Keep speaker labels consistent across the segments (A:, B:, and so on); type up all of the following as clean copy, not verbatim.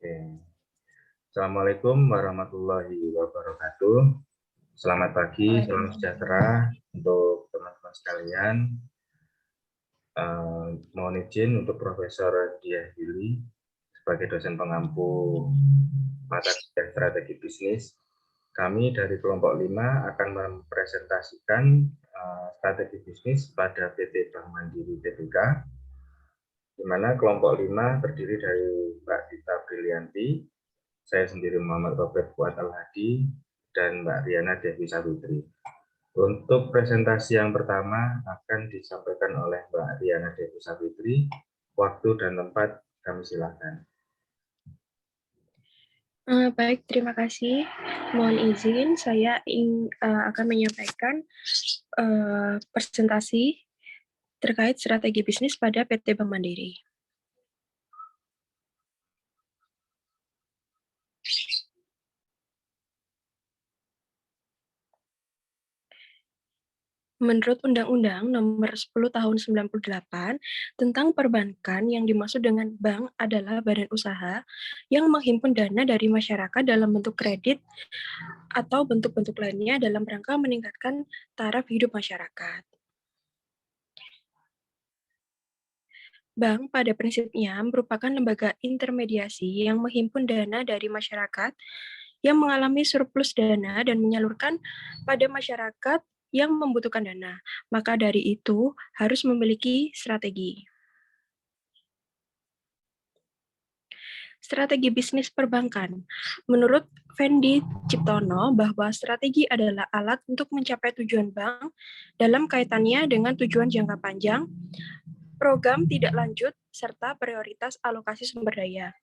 A: Oke. Assalamualaikum warahmatullahi wabarakatuh. Selamat pagi, salam sejahtera untuk teman-teman sekalian. Mohon izin untuk Profesor Diah Yuli sebagai dosen pengampu mata kuliah strategi bisnis. Kami dari kelompok 5 akan mempresentasikan strategi bisnis pada PT Bank Mandiri Tbk, di mana kelompok 5 terdiri dari Mbak Dita Brilianti, saya sendiri Muhammad Robert Fuad Al-Hadi, dan Mbak Riana Devi Savitri. Untuk presentasi yang pertama akan disampaikan oleh Mbak Riana Devi Savitri. Waktu dan tempat kami silakan.
B: Baik, terima kasih. Mohon izin, saya akan menyampaikan presentasi terkait strategi bisnis pada PT Bank Mandiri. Menurut Undang-Undang Nomor 10 Tahun 98 tentang perbankan, yang dimaksud dengan bank adalah badan usaha yang menghimpun dana dari masyarakat dalam bentuk kredit atau bentuk-bentuk lainnya dalam rangka meningkatkan taraf hidup masyarakat. Bank pada prinsipnya merupakan lembaga intermediasi yang menghimpun dana dari masyarakat yang mengalami surplus dana dan menyalurkan pada masyarakat yang membutuhkan dana. Maka dari itu harus memiliki strategi. Strategi bisnis perbankan. Menurut Fendi Ciptono, bahwa strategi adalah alat untuk mencapai tujuan bank dalam kaitannya dengan tujuan jangka panjang, program tidak lanjut, serta prioritas alokasi sumber daya.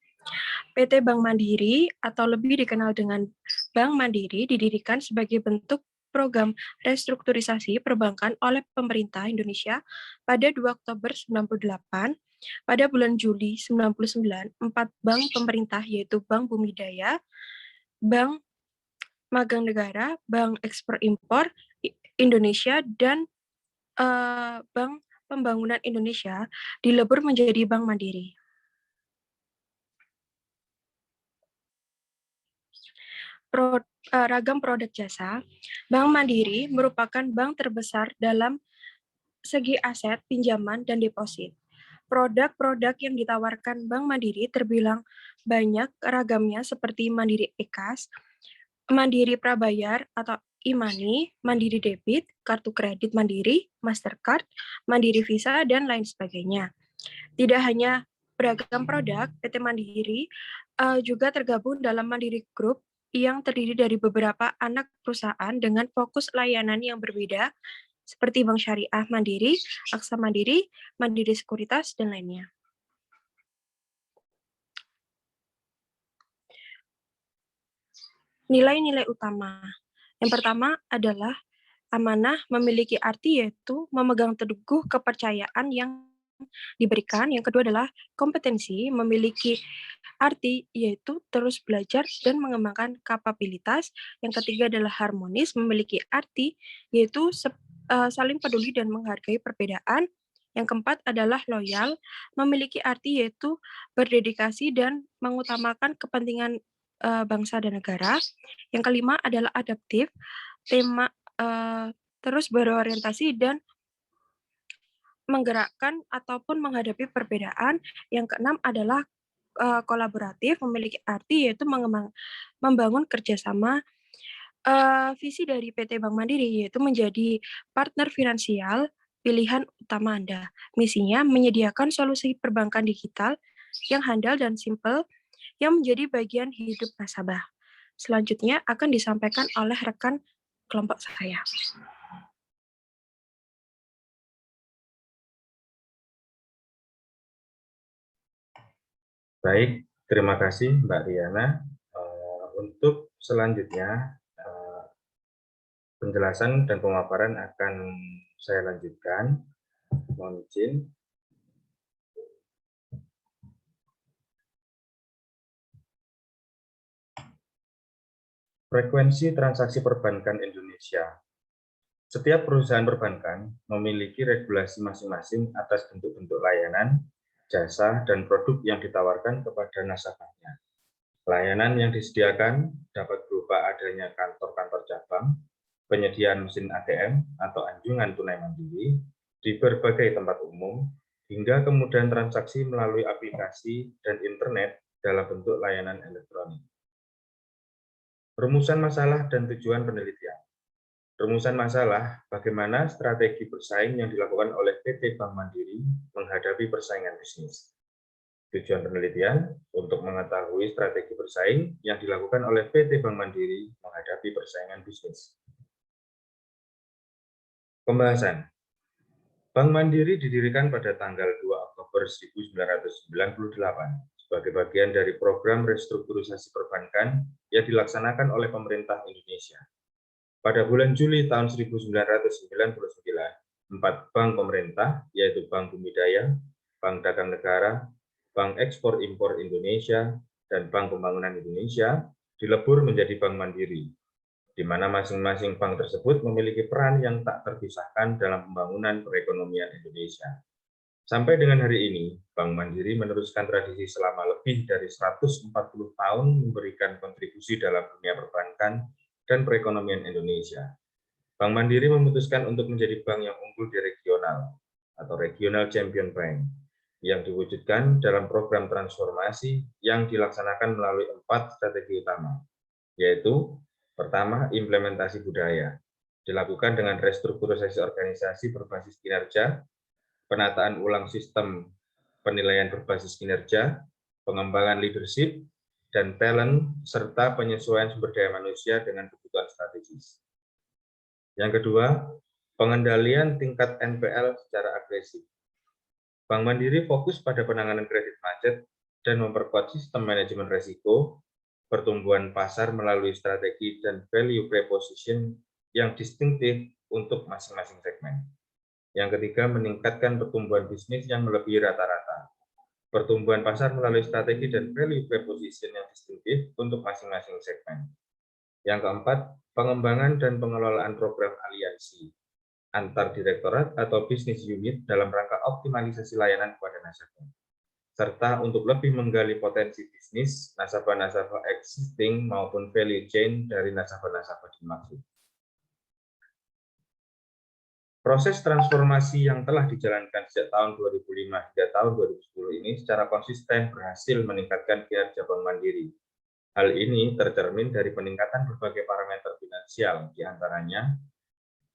B: PT Bank Mandiri atau lebih dikenal dengan Bank Mandiri didirikan sebagai bentuk program restrukturisasi perbankan oleh pemerintah Indonesia pada 2 Oktober 98. Pada bulan Juli 99, 4 bank pemerintah yaitu Bank Bumidaya, Bank Magang Negara, Bank Ekspor Impor Indonesia, dan Bank Pembangunan Indonesia dilebur menjadi Bank Mandiri. Ragam produk jasa, Bank Mandiri merupakan bank terbesar dalam segi aset, pinjaman, dan deposit. Produk-produk yang ditawarkan Bank Mandiri terbilang banyak ragamnya seperti Mandiri e-Kas, Mandiri Prabayar atau e-money, Mandiri Debit, kartu kredit Mandiri, Mastercard, Mandiri Visa, dan lain sebagainya. Tidak hanya beragam produk, PT Mandiri juga tergabung dalam Mandiri Group yang terdiri dari beberapa anak perusahaan dengan fokus layanan yang berbeda, seperti Bank Syariah Mandiri, Aksa Mandiri, Mandiri Sekuritas, dan lainnya. Nilai-nilai utama. Yang pertama adalah amanah memiliki arti yaitu memegang teguh kepercayaan yang diberikan. Yang kedua adalah kompetensi memiliki arti yaitu terus belajar dan mengembangkan kapabilitas. Yang ketiga adalah harmonis memiliki arti yaitu saling peduli dan menghargai perbedaan. Yang keempat adalah loyal memiliki arti yaitu berdedikasi dan mengutamakan kepentingan bangsa dan negara. Yang kelima adalah adaptif, tema terus berorientasi dan menggerakkan ataupun menghadapi perbedaan. Yang keenam adalah kolaboratif, memiliki arti yaitu membangun kerjasama. Visi dari PT Bank Mandiri yaitu menjadi partner finansial pilihan utama Anda. Misinya menyediakan solusi perbankan digital yang handal dan simpel yang menjadi bagian hidup nasabah. Selanjutnya akan disampaikan oleh rekan kelompok saya.
A: Baik, terima kasih Mbak Riana. Untuk selanjutnya, penjelasan dan pemaparan akan saya lanjutkan. Mohon izin. Frekuensi transaksi perbankan Indonesia. Setiap perusahaan perbankan memiliki regulasi masing-masing atas bentuk-bentuk layanan, jasa, dan produk yang ditawarkan kepada nasabahnya. Layanan yang disediakan dapat berupa adanya kantor-kantor cabang, penyediaan mesin ATM atau anjungan tunai mandiri di berbagai tempat umum, hingga kemudahan transaksi melalui aplikasi dan internet dalam bentuk layanan elektronik. Rumusan masalah dan tujuan penelitian. Rumusan masalah, bagaimana strategi bersaing yang dilakukan oleh PT Bank Mandiri menghadapi persaingan bisnis. Tujuan penelitian untuk mengetahui strategi bersaing yang dilakukan oleh PT Bank Mandiri menghadapi persaingan bisnis. Pembahasan. Bank Mandiri didirikan pada tanggal 2 Oktober 1998 sebagai bagian dari program restrukturisasi perbankan yang dilaksanakan oleh pemerintah Indonesia. Pada bulan Juli tahun 1999, 4 bank pemerintah, yaitu Bank Bumi Daya, Bank Dagang Negara, Bank Ekspor Impor Indonesia, dan Bank Pembangunan Indonesia, dilebur menjadi Bank Mandiri, di mana masing-masing bank tersebut memiliki peran yang tak terpisahkan dalam pembangunan perekonomian Indonesia. Sampai dengan hari ini, Bank Mandiri meneruskan tradisi selama lebih dari 140 tahun memberikan kontribusi dalam dunia perbankan dan perekonomian Indonesia. Bank Mandiri memutuskan untuk menjadi bank yang unggul di regional atau Regional Champion Bank yang diwujudkan dalam program transformasi yang dilaksanakan melalui 4 strategi utama, yaitu pertama, implementasi budaya, dilakukan dengan restrukturisasi organisasi berbasis kinerja, penataan ulang sistem penilaian berbasis kinerja, pengembangan leadership, dan talent, serta penyesuaian sumber daya manusia dengan kebutuhan strategis. Yang kedua, pengendalian tingkat NPL secara agresif. Bank Mandiri fokus pada penanganan kredit macet dan memperkuat sistem manajemen risiko, pertumbuhan pasar melalui strategi dan value proposition yang distintif untuk masing-masing segmen. Yang ketiga, meningkatkan pertumbuhan bisnis yang melebihi rata-rata. Pertumbuhan pasar melalui strategi dan value proposition yang distintif untuk masing-masing segmen. Yang keempat, pengembangan dan pengelolaan program aliansi antar direktorat atau bisnis unit dalam rangka optimalisasi layanan kepada nasabah, serta untuk lebih menggali potensi bisnis nasabah-nasabah existing maupun value chain dari nasabah-nasabah dimaksud. Proses transformasi yang telah dijalankan sejak tahun 2005 hingga tahun 2010 ini secara konsisten berhasil meningkatkan kinerja Bank Mandiri. Hal ini tercermin dari peningkatan berbagai parameter finansial, diantaranya,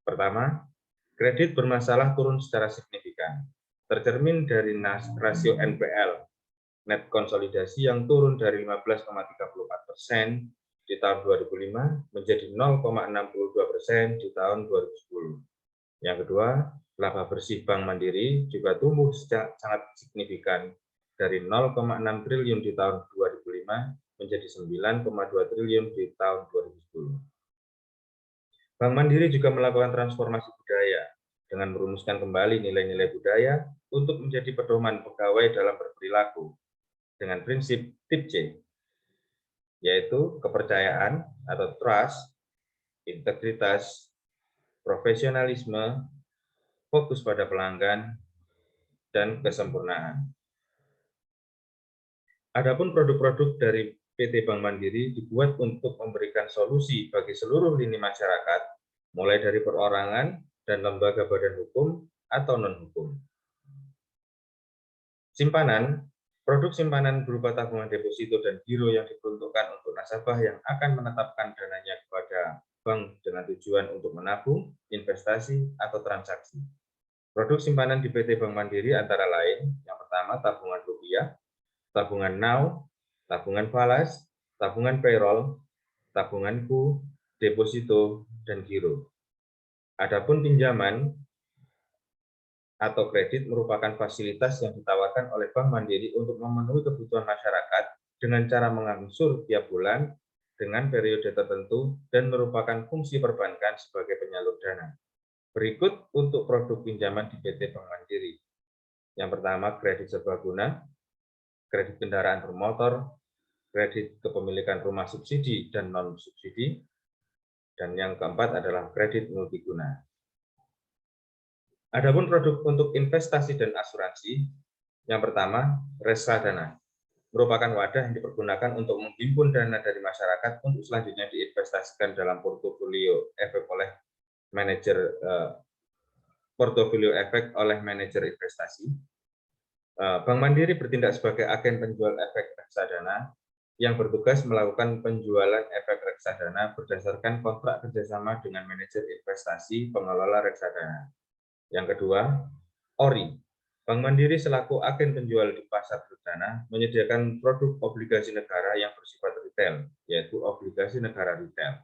A: pertama, kredit bermasalah turun secara signifikan, tercermin dari rasio NPL, net konsolidasi yang turun dari 15,34% di tahun 2005 menjadi 0,62% di tahun 2010. Yang kedua, laba bersih Bank Mandiri juga tumbuh sangat signifikan dari 0,6 triliun di tahun 2005 menjadi 9,2 triliun di tahun 2010. Bank Mandiri juga melakukan transformasi budaya dengan merumuskan kembali nilai-nilai budaya untuk menjadi pedoman pegawai dalam berperilaku dengan prinsip TIP C, yaitu kepercayaan atau trust, integritas, profesionalisme, fokus pada pelanggan, dan kesempurnaan. Adapun produk-produk dari PT Bank Mandiri dibuat untuk memberikan solusi bagi seluruh lini masyarakat, mulai dari perorangan dan lembaga badan hukum atau non-hukum. Simpanan, produk simpanan berupa tabungan deposito dan giro yang diperuntukkan untuk nasabah yang akan menetapkan dananya kepada bank dengan tujuan untuk menabung, investasi, atau transaksi. Produk simpanan di PT Bank Mandiri antara lain, yang pertama tabungan rupiah, tabungan now, tabungan falas, tabungan payroll, tabunganku, deposito, dan giro. Adapun pinjaman atau kredit merupakan fasilitas yang ditawarkan oleh Bank Mandiri untuk memenuhi kebutuhan masyarakat dengan cara mengangsur tiap bulan dengan periode tertentu dan merupakan fungsi perbankan sebagai penyalur dana. Berikut untuk produk pinjaman di PT Bank Mandiri. Yang pertama, kredit serbaguna, kredit kendaraan bermotor, kredit kepemilikan rumah subsidi dan non-subsidi, dan yang keempat adalah kredit multiguna. Adapun produk untuk investasi dan asuransi, yang pertama, reksadana. merupakan wadah yang dipergunakan untuk menghimpun dana dari masyarakat untuk selanjutnya diinvestasikan dalam portofolio efek oleh manajer investasi. Bank Mandiri bertindak sebagai agen penjual efek reksadana yang bertugas melakukan penjualan efek reksadana berdasarkan kontrak kerjasama dengan manajer investasi pengelola reksadana. Yang kedua, ORI. Bank Mandiri selaku agen penjual di pasar perdana menyediakan produk obligasi negara yang bersifat retail, yaitu obligasi negara retail.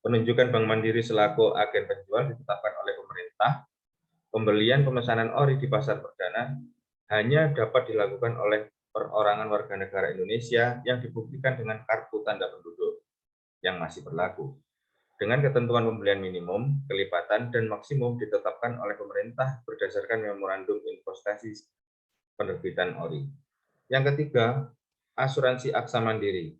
A: Penunjukan Bank Mandiri selaku agen penjual ditetapkan oleh pemerintah. Pembelian pemesanan ORI di pasar perdana hanya dapat dilakukan oleh perorangan warga negara Indonesia yang dibuktikan dengan kartu tanda penduduk yang masih berlaku. Dengan ketentuan pembelian minimum, kelipatan, dan maksimum ditetapkan oleh pemerintah berdasarkan memorandum investasi penerbitan ORI. Yang ketiga, asuransi Aksa Mandiri.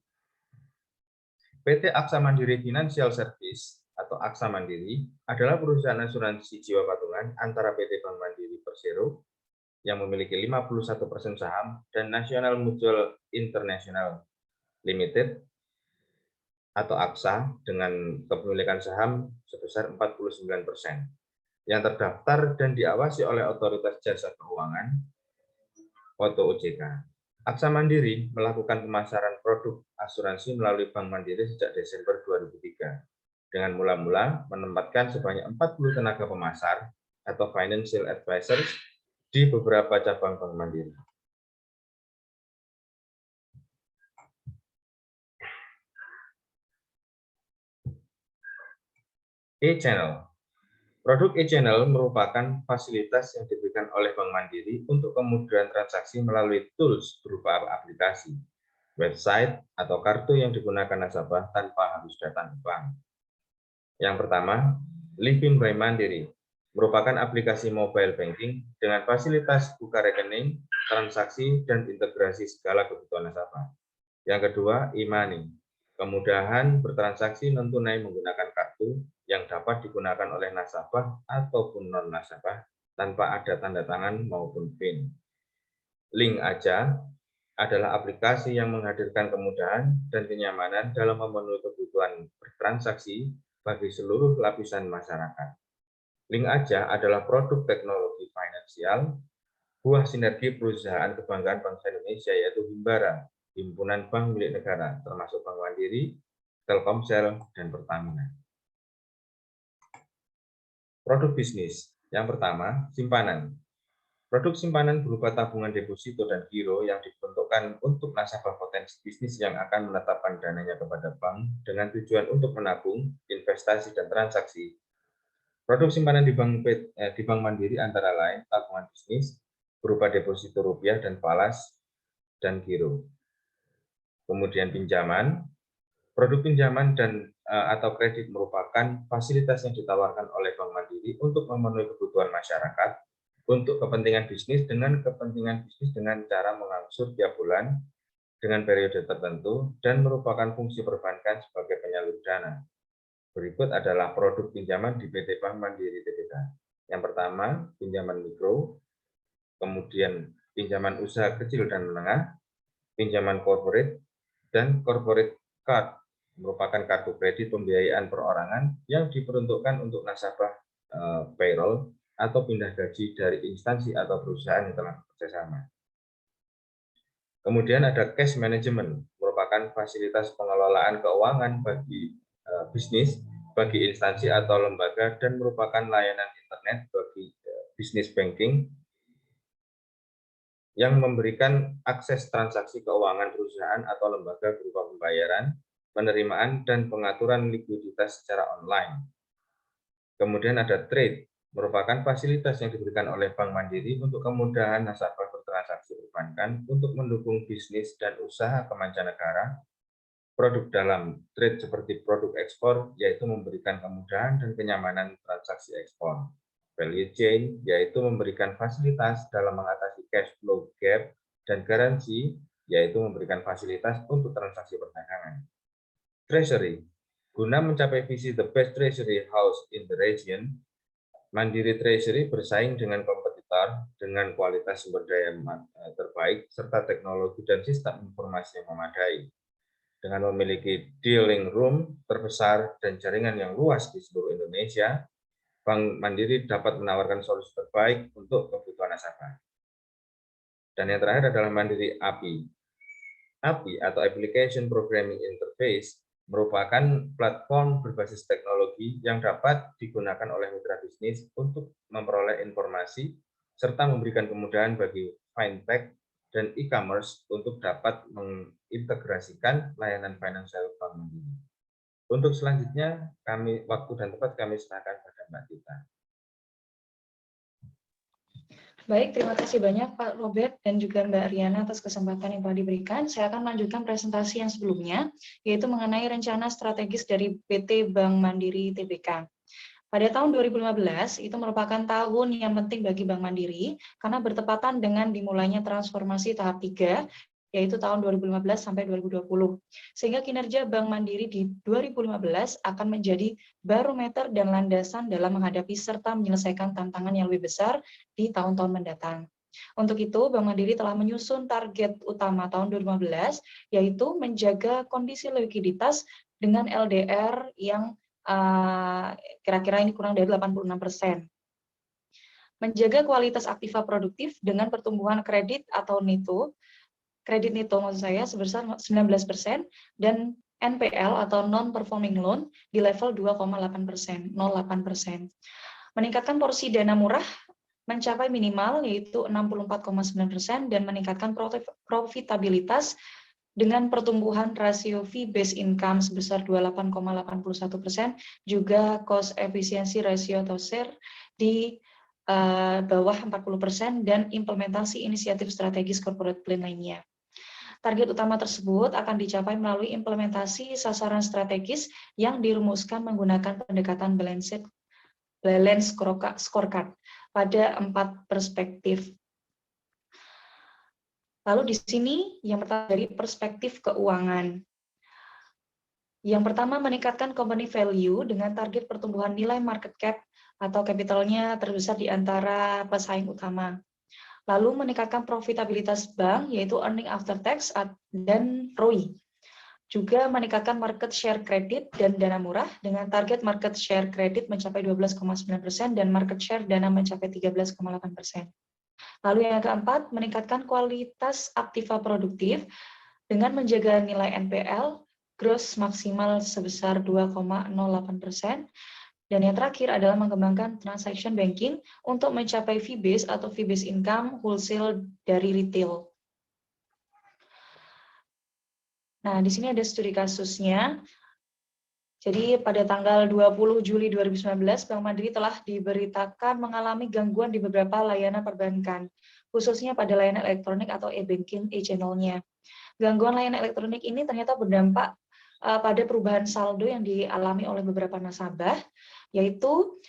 A: PT Aksa Mandiri Financial Service atau Aksa Mandiri adalah perusahaan asuransi jiwa patungan antara PT Bank Mandiri Persero yang memiliki 51% saham dan National Mutual International Limited atau AXA dengan kepemilikan saham sebesar 49% yang terdaftar dan diawasi oleh Otoritas Jasa Keuangan atau OJK. Aksa Mandiri melakukan pemasaran produk asuransi melalui Bank Mandiri sejak Desember 2003 dengan mula-mula menempatkan sebanyak 40 tenaga pemasar atau financial advisors di beberapa cabang Bank Mandiri. E-Channel. Produk e-Channel merupakan fasilitas yang diberikan oleh Bank Mandiri untuk kemudahan transaksi melalui tools berupa aplikasi, website, atau kartu yang digunakan nasabah tanpa harus datang ke bank. Yang pertama, Livin by Mandiri merupakan aplikasi mobile banking dengan fasilitas buka rekening, transaksi, dan integrasi segala kebutuhan nasabah. Yang kedua, e-money, kemudahan bertransaksi non-tunai menggunakan kartu yang dapat digunakan oleh nasabah ataupun non-nasabah tanpa ada tanda tangan maupun PIN. Link Aja adalah aplikasi yang menghadirkan kemudahan dan kenyamanan dalam memenuhi kebutuhan bertransaksi bagi seluruh lapisan masyarakat. Link Aja adalah produk teknologi finansial, buah sinergi perusahaan kebanggaan bangsa Indonesia yaitu Himbara, Himpunan Bank milik negara, termasuk Bank Mandiri, Telkomsel, dan Pertamina. Produk bisnis. Yang pertama, simpanan. Produk simpanan berupa tabungan deposito dan giro yang diperuntukkan untuk nasabah potensi bisnis yang akan menetapkan dananya kepada bank dengan tujuan untuk menabung, investasi, dan transaksi. Produk simpanan di Bank Mandiri antara lain tabungan bisnis berupa deposito rupiah dan falas dan giro. Kemudian pinjaman. Produk pinjaman dan atau kredit merupakan fasilitas yang ditawarkan oleh Bank Mandiri untuk memenuhi kebutuhan masyarakat untuk kepentingan bisnis dengan cara mengangsur tiap bulan dengan periode tertentu dan merupakan fungsi perbankan sebagai penyalur dana. Berikut adalah produk pinjaman di PT Bank Mandiri Tbk. Yang pertama, pinjaman mikro, kemudian pinjaman usaha kecil dan menengah, pinjaman corporate, dan corporate card merupakan kartu kredit pembiayaan perorangan yang diperuntukkan untuk nasabah payroll atau pindah gaji dari instansi atau perusahaan yang telah bekerjasama. Kemudian ada cash management, merupakan fasilitas pengelolaan keuangan bagi bisnis, bagi instansi atau lembaga, dan merupakan layanan internet bagi bisnis banking yang memberikan akses transaksi keuangan perusahaan atau lembaga berupa pembayaran, penerimaan, dan pengaturan likuiditas secara online. Kemudian ada trade, merupakan fasilitas yang diberikan oleh Bank Mandiri untuk kemudahan nasabah bertransaksi perbankan untuk mendukung bisnis dan usaha kemancanegara. Produk dalam trade seperti produk ekspor, yaitu memberikan kemudahan dan kenyamanan transaksi ekspor. Value chain, yaitu memberikan fasilitas dalam mengatasi cash flow gap, dan garansi, yaitu memberikan fasilitas untuk transaksi perdagangan. Treasury, guna mencapai visi the best treasury house in the region, Mandiri Treasury bersaing dengan kompetitor komputer dengan kualitas sumber daya terbaik, serta teknologi dan sistem informasi yang memadai. Dengan memiliki dealing room terbesar dan jaringan yang luas di seluruh Indonesia, Bank Mandiri dapat menawarkan solusi terbaik untuk kebutuhan nasabah. Dan yang terakhir adalah Mandiri API. API atau Application Programming Interface merupakan platform berbasis teknologi yang dapat digunakan oleh mitra bisnis untuk memperoleh informasi serta memberikan kemudahan bagi fintech dan e-commerce untuk dapat mengintegrasikan layanan finansial Bank Mandiri. Untuk selanjutnya, waktu dan tempat kami serahkan pada Mbak Tita.
C: Baik, terima kasih banyak Pak Robert dan juga Mbak Riana atas kesempatan yang telah diberikan. Saya akan melanjutkan presentasi yang sebelumnya, yaitu mengenai rencana strategis dari PT Bank Mandiri Tbk. Pada tahun 2015, itu merupakan tahun yang penting bagi Bank Mandiri, karena bertepatan dengan dimulainya transformasi tahap 3, yaitu tahun 2015 sampai 2020. Sehingga kinerja Bank Mandiri di 2015 akan menjadi barometer dan landasan dalam menghadapi serta menyelesaikan tantangan yang lebih besar di tahun-tahun mendatang. Untuk itu, Bank Mandiri telah menyusun target utama tahun 2015, yaitu menjaga kondisi likuiditas dengan LDR yang kira-kira ini kurang dari 86%. Menjaga kualitas aktiva produktif dengan pertumbuhan kredit atau kredit neto maksud saya sebesar 19%, dan NPL atau non-performing loan di level 2,8%, 0,8%. Meningkatkan porsi dana murah mencapai minimal yaitu 64,9% dan meningkatkan profitabilitas dengan pertumbuhan rasio fee-based income sebesar 28,81%, juga cost efficiency ratio atau SER di bawah 40%, dan implementasi inisiatif strategis corporate plan lainnya. Target utama tersebut akan dicapai melalui implementasi sasaran strategis yang dirumuskan menggunakan pendekatan balanced scorecard pada 4 perspektif. Lalu di sini yang pertama dari perspektif keuangan. Yang pertama meningkatkan company value dengan target pertumbuhan nilai market cap atau kapitalnya terbesar di antara pesaing utama. Lalu meningkatkan profitabilitas bank yaitu earning after tax dan ROI. Juga meningkatkan market share kredit dan dana murah dengan target market share kredit mencapai 12,9% dan market share dana mencapai 13,8%. Lalu yang keempat, meningkatkan kualitas aktiva produktif dengan menjaga nilai NPL gross maksimal sebesar 2,08%. Dan yang terakhir adalah mengembangkan transaction banking untuk mencapai fee-based atau fee-based income wholesale dari retail. Nah, di sini ada studi kasusnya. Jadi pada tanggal 20 Juli 2019, Bank Mandiri telah diberitakan mengalami gangguan di beberapa layanan perbankan, khususnya pada layanan elektronik atau e-banking e-channel-nya. Gangguan layanan elektronik ini ternyata berdampak pada perubahan saldo yang dialami oleh beberapa nasabah, yaitu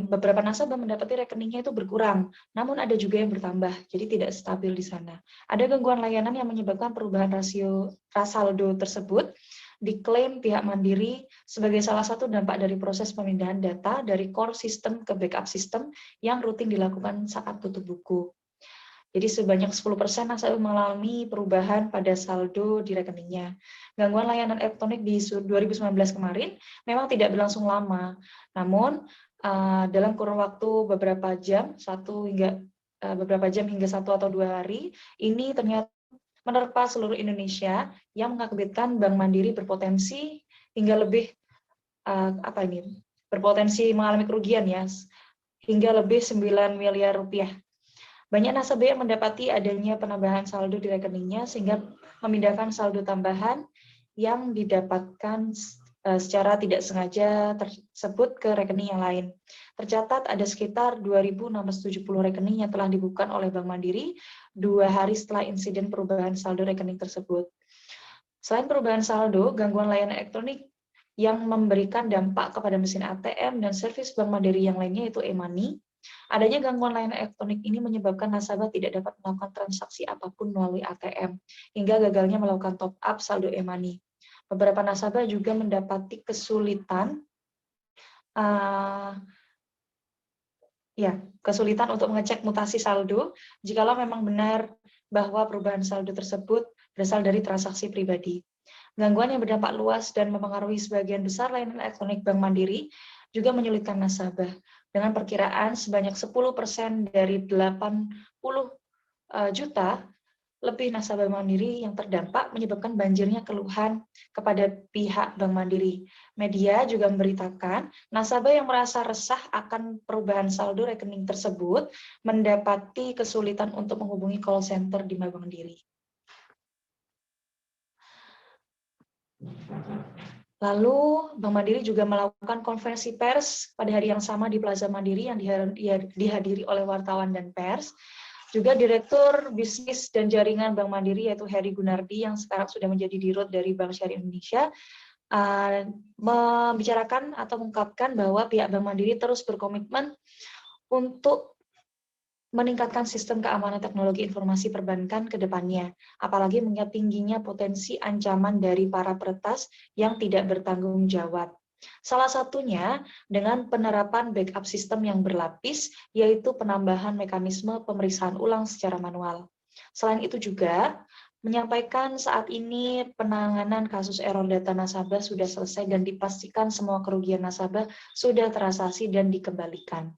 C: beberapa nasabah mendapati rekeningnya itu berkurang, namun ada juga yang bertambah, jadi tidak stabil di sana. Ada gangguan layanan yang menyebabkan perubahan rasio saldo tersebut, diklaim pihak Mandiri sebagai salah satu dampak dari proses pemindahan data dari core system ke backup system yang rutin dilakukan saat tutup buku. Jadi sebanyak 10% nasabah mengalami perubahan pada saldo di rekeningnya. Gangguan layanan elektronik di 2019 kemarin memang tidak berlangsung lama, namun dalam kurun waktu beberapa jam, hingga 1 atau 2 hari, ini ternyata menerpa seluruh Indonesia yang mengakibatkan Bank Mandiri berpotensi hingga lebih berpotensi mengalami kerugian ya, hingga lebih 9 miliar rupiah. Banyak nasabah yang mendapati adanya penambahan saldo di rekeningnya sehingga memindahkan saldo tambahan yang didapatkan secara tidak sengaja tersebut ke rekening yang lain. Tercatat ada sekitar 2.670 rekening yang telah dibuka oleh Bank Mandiri 2 hari setelah insiden perubahan saldo rekening tersebut. Selain perubahan saldo, gangguan layanan elektronik yang memberikan dampak kepada mesin ATM dan servis Bank Mandiri yang lainnya yaitu e-money. Adanya gangguan layanan elektronik ini menyebabkan nasabah tidak dapat melakukan transaksi apapun melalui ATM, hingga gagalnya melakukan top up saldo e-money. Beberapa nasabah juga mendapati kesulitan kesulitan untuk mengecek mutasi saldo jikalau memang benar bahwa perubahan saldo tersebut berasal dari transaksi pribadi. Gangguan yang berdampak luas dan mempengaruhi sebagian besar layanan elektronik Bank Mandiri juga menyulitkan nasabah, dengan perkiraan sebanyak 10% dari 80 juta lebih nasabah Bank Mandiri yang terdampak menyebabkan banjirnya keluhan kepada pihak Bank Mandiri. Media juga memberitakan nasabah yang merasa resah akan perubahan saldo rekening tersebut mendapati kesulitan untuk menghubungi call center di Bank Mandiri. Lalu Bank Mandiri juga melakukan konferensi pers pada hari yang sama di Plaza Mandiri yang dihadiri oleh wartawan dan pers. Juga Direktur Bisnis dan Jaringan Bank Mandiri yaitu Heri Gunardi yang sekarang sudah menjadi Dirut dari Bank Syariah Indonesia membicarakan atau mengungkapkan bahwa pihak Bank Mandiri terus berkomitmen untuk meningkatkan sistem keamanan teknologi informasi perbankan ke depannya, apalagi mengingat tingginya potensi ancaman dari para peretas yang tidak bertanggung jawab. Salah satunya dengan penerapan backup sistem yang berlapis, yaitu penambahan mekanisme pemeriksaan ulang secara manual. Selain itu juga, menyampaikan saat ini penanganan kasus error data nasabah sudah selesai dan dipastikan semua kerugian nasabah sudah terasasi dan dikembalikan.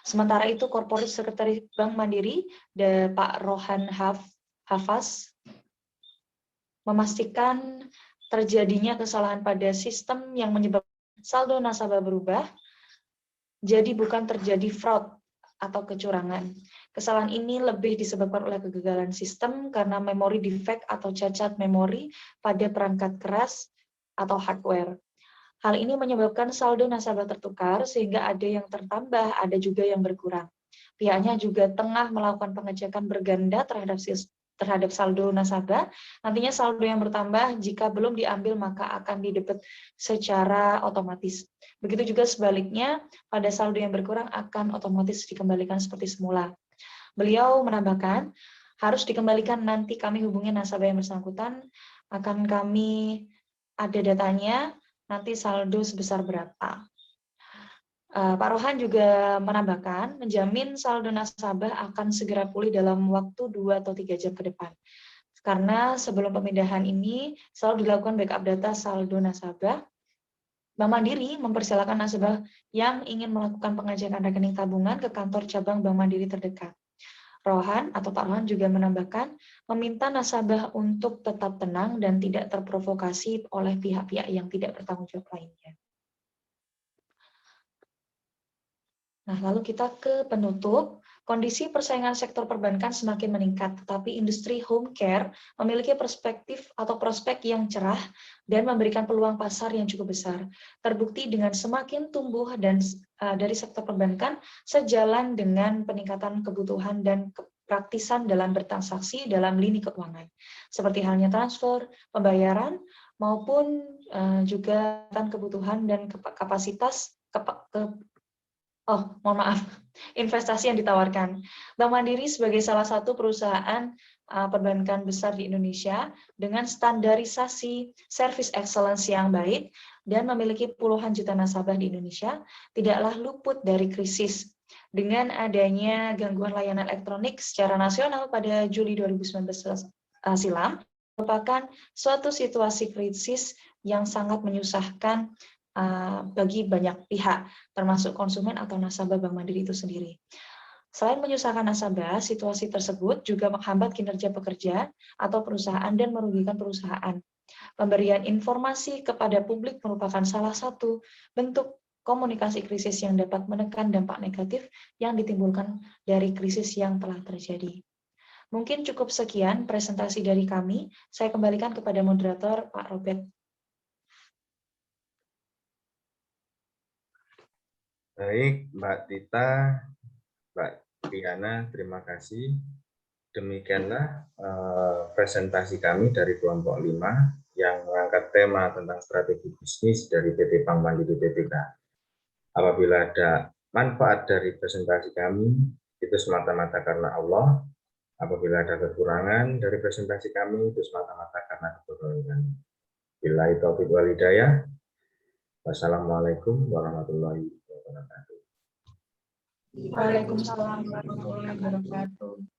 C: Sementara itu, Corporate Secretary Bank Mandiri, Pak Rohan Hafaz, memastikan terjadinya kesalahan pada sistem yang menyebabkan saldo nasabah berubah, jadi bukan terjadi fraud atau kecurangan. Kesalahan ini lebih disebabkan oleh kegagalan sistem karena memori defect atau cacat memori pada perangkat keras atau hardware. Hal ini menyebabkan saldo nasabah tertukar sehingga ada yang tertambah, ada juga yang berkurang. Pihaknya juga tengah melakukan pengecekan berganda terhadap saldo nasabah. Nantinya saldo yang bertambah jika belum diambil maka akan didebit secara otomatis. Begitu juga sebaliknya, pada saldo yang berkurang akan otomatis dikembalikan seperti semula. Beliau menambahkan, harus dikembalikan, nanti kami hubungi nasabah yang bersangkutan, akan kami ada datanya, nanti saldo sebesar berapa. Pak Rohan juga menambahkan, menjamin saldo nasabah akan segera pulih dalam waktu 2 atau 3 jam ke depan. Karena sebelum pemindahan ini selalu dilakukan backup data saldo nasabah. Bank Mandiri mempersilakan nasabah yang ingin melakukan pengecekan rekening tabungan ke kantor cabang Bank Mandiri terdekat. Rohan atau Pak Rohan juga menambahkan meminta nasabah untuk tetap tenang dan tidak terprovokasi oleh pihak-pihak yang tidak bertanggung jawab lainnya. Nah, lalu kita ke penutup. Kondisi persaingan sektor perbankan semakin meningkat, tetapi industri home care memiliki perspektif atau prospek yang cerah dan memberikan peluang pasar yang cukup besar. Terbukti dengan semakin tumbuh dan dari sektor perbankan sejalan dengan peningkatan kebutuhan dan kepraktisan dalam bertransaksi dalam lini keuangan, seperti halnya transfer, pembayaran, maupun juga kebutuhan dan kapasitas investasi yang ditawarkan. Bank Mandiri sebagai salah satu perusahaan perbankan besar di Indonesia dengan standarisasi service excellence yang baik dan memiliki puluhan juta nasabah di Indonesia, tidaklah luput dari krisis. Dengan adanya gangguan layanan elektronik secara nasional pada Juli 2019 silam, merupakan suatu situasi krisis yang sangat menyusahkan bagi banyak pihak, termasuk konsumen atau nasabah Bank Mandiri itu sendiri. Selain menyusahkan nasabah, situasi tersebut juga menghambat kinerja pekerja atau perusahaan dan merugikan perusahaan. Pemberian informasi kepada publik merupakan salah satu bentuk komunikasi krisis yang dapat menekan dampak negatif yang ditimbulkan dari krisis yang telah terjadi. Mungkin cukup sekian presentasi dari kami. Saya kembalikan kepada moderator Pak Robert.
A: Baik, Mbak Tita, Mbak Diana, terima kasih. Demikianlah presentasi kami dari kelompok 5 yang mengangkat tema tentang strategi bisnis dari PT Bank Mandiri Tbk. Apabila ada manfaat dari presentasi kami, itu semata-mata karena Allah. Apabila ada kekurangan dari presentasi kami, itu semata-mata karena kebodohan kami. Billahi taufiq wal hidayah. Wassalamualaikum warahmatullahi wabarakatuh.
C: Waalaikumsalam warahmatullahi wabarakatuh.